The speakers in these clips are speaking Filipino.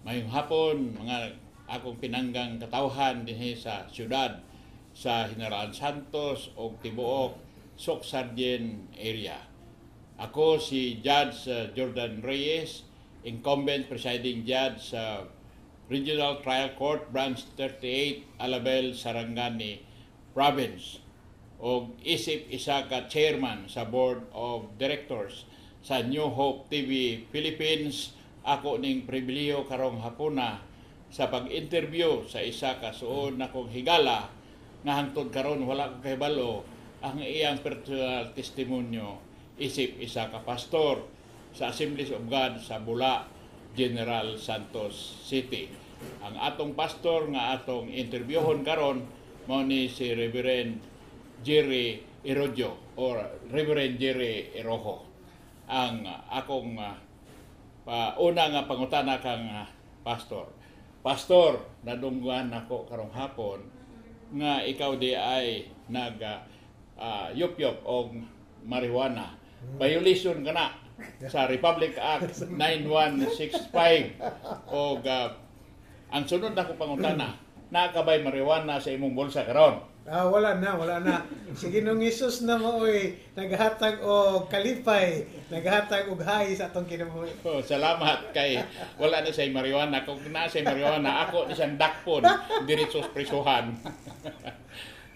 Mayong hapon, mga akong pinanggang katawhan dinhi sa syudad sa General Santos o tibuok Sok Sargent area. Ako si Judge Jordan Reyes, incumbent presiding judge sa Regional Trial Court Branch 38, Alabel, Sarangani Province. O isip isa ka chairman sa Board of Directors sa New Hope TV Philippines. Ako ning pribiliyo karong hapuna sa pag-interview sa isa ka suod na kong higala nga hangtod karon wala ko kahibalo ang iyang personal testimonyo isip isa ka pastor sa Assemblies of God sa Bula, General Santos City. Ang atong pastor nga atong interviewon karon mao ni si Reverend Jerry Irojo or Reverend Jerry Irojo. Ang akong una nga pangutana kang pastor. Pastor, nadunggan ako karong hapon nga ikaw di ay nag yup-yup og marijuana. Violation ka na sa Republic Act 9165 og ang sunod na ko pangutana, nakabay marijuana sa imong bulsa karon? Wala na. Si Ginoong Hesus na mo'y naghatag og kalipay, naghatag og hay sa atong kinabuhi. Oh, salamat kay wala na say marijuana. Kung na say marijuana, ako ni siyang dakpon diretso sa prisuhan.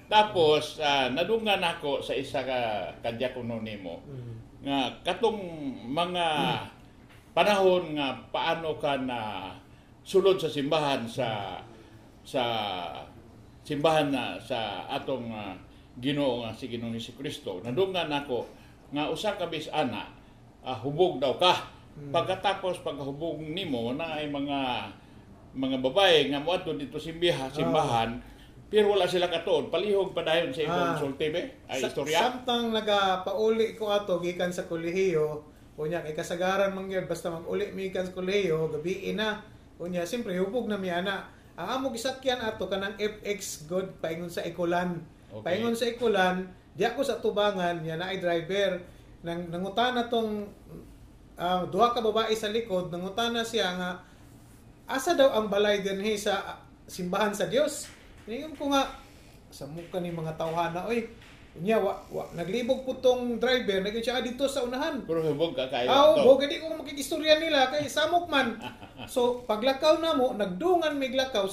Tapos nadunggan ako sa isa ka kadyakono nimo nga katong mga panahon nga paano ka na sulod sa simbahan sa simbahan na sa atong Ginoo nga si Ginoong Jesucristo. Nadunggan ako nga usa ka bis-ana hubog daw ka. Pagkatapos paghubog nimo na ay mga babae nga moadto dito simbahan pero wala sila katuod, palihog pa dayon sa imong sulti ay istorya. Samtang nagapauli ko ato gikan sa kolehiyo, unya kay kasagaran man gyud basta mag-uli mi gikan sa kolehiyo, gabi na. Unya siyempre hubog na mi ana. Ang amo gisakyan ato kanang FX God paingon sa Ikulan. Okay. Paingon sa Ikulan, di ako sa tubangan, yan na ay driver. Nangutana tong duha ka babae sa likod, nangutana siya nga asa daw ang balay dinhi sa simbahan sa Dios. Ingon ko nga sa mukha ni mga tawhana, oy, unya naglibog po tong driver, naging siya dito sa unahan. Pero hubog ka kayo. Hubog, hindi ko makikistorya nila kay samok man. So paglakaw na mo, nagdungan may lakaw,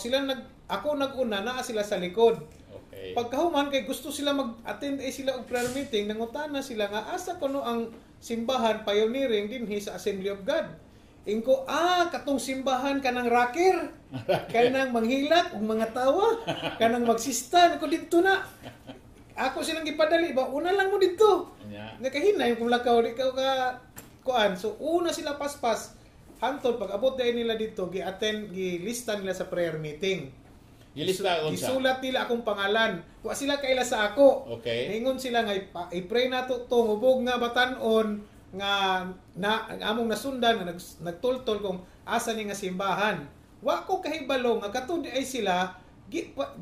ako naguna, naa sila sa likod. Okay. Pagkahuman kay gusto sila mag-attend sila og prayer meeting, nangutana sila nga asa kuno ang simbahan pioneering dinhi sa Assembly of God. Ingko katong simbahan kanang rocker, kanang manghilak og mga tawa, kanang magsistan ko dito na. Ako silang gipadali ba una lang mo dito. Yeah. Nakahinay kung lakaw di ka kuan. So una sila paspas hantod pag abot day nila dito gilista nila sa prayer meeting. Gisulat nila akong pangalan. Wa sila kaila sa ako. Okay. Ningon sila nga i-pray nato to hubog nga batan-on nga among nasundan nga nagtultol kung asa ni nga simbahan. Wa ko kahibalo nga katud ay sila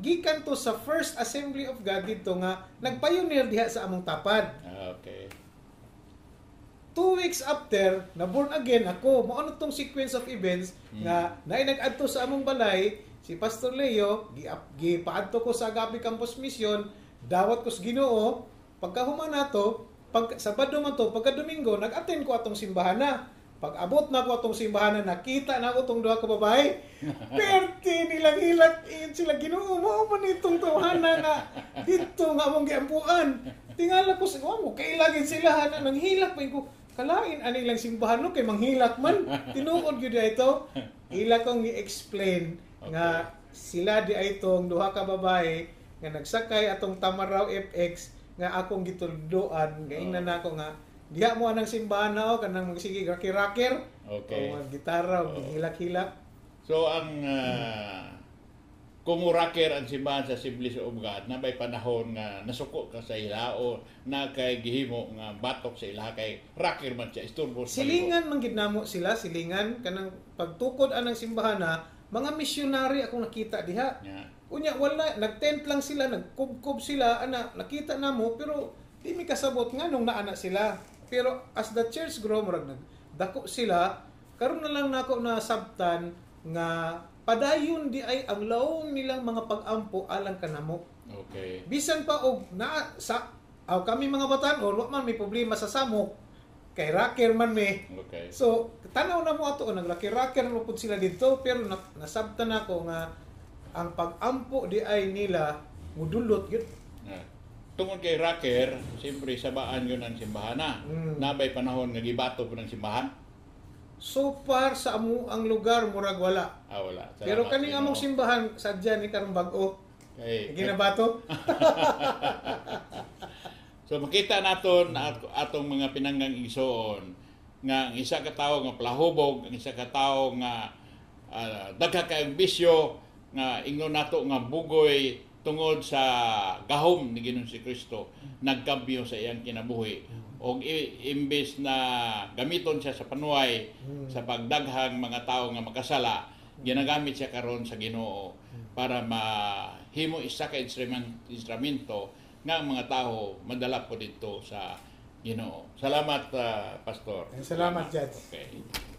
gikan to sa First Assembly of God dito nga nagpioneer diha sa among tapad. Okay. 2 weeks after, na born again ako. Mao ano tong sequence of events nga naay nag-adto sa among balay si Pastor Leo, gipaadto ko sa Agape Campus Mission, dawat ko sa Ginoo. Pagkahuman nato, Sabado man to, pagka Domingo, nag-attend ko atong simbahan na. Pag abot na ko atong simbahan na, nakita na ko tong duha ka babae. Perti nilang hilak, sila Ginoo mo man itong tawhana nga dito nga mong giampuan. Tingala ko sa mo, kailagin sila nang hilak pa ko. Kalain ani lang simbahan no kay manghilak man. Tinuod gyud ito. Ila kong gi-explain nga sila di ay itong duha ka babae nga nagsakay atong Tamaraw FX nga akong gitulduan gaingnan nako nga diha mo anang simbahan na kanang magsige rocker. Okay. O gitara o hilak-hilak. So ang kung rocker ang simbahan sa Assemblies of God na may panahon nga nasuko ka sa ila o na kay gihimo nga batok sa ila kay rocker man siya isturbo silingan man gid namo sila silingan kanang pagtukod anang simbahan na mga misyonary akong nakita diha. Yeah. Unya wala nag-tent lang sila, nagkubkob sila nakita namo pero di mi kasabot nga nung naana sila. Pero as the church grow murag nagdako sila karon na lang nako na sabtan nga padayon di ay ang laong nilang mga pag-ampo alang kanamo. Okay. Bisan pa og na sa kami mga batan-on wa man may problema sa samok kay rocker man me. Okay. So tanaw na mo ato naglaki-rocker mo pud sila dito pero nasabtan ako nga ang pag-ampo di ay nila mudulot yun. Tungod kay rocker, siyempre sabaan yun ang simbahan na. Nabay panahon nga gibato po ng simbahan? So far sa amo ang lugar murag wala. Wala. Salamat, Pero kaning among Ginoo. simbahan sadya ni karong bag-o. Kay- Ginabato. So makita naton atong mga pinanggang igsoon nga ang isa ka tawo nga plahubog, ang isa ka tawo nga dagha kay bisyo nga ingnon nato nga bugoy tungod sa gahom ni Ginoong si Kristo nagkambyo sa iyang kinabuhi og imbes na gamiton siya sa panuway sa pagdaghang mga tawo nga makasala ginagamit siya karon sa Ginoo para mahimo isa ka instrumento nga ang mga tao madala po dito sa Ginoo. Salamat, Pastor. Salamat, Judge. Okay.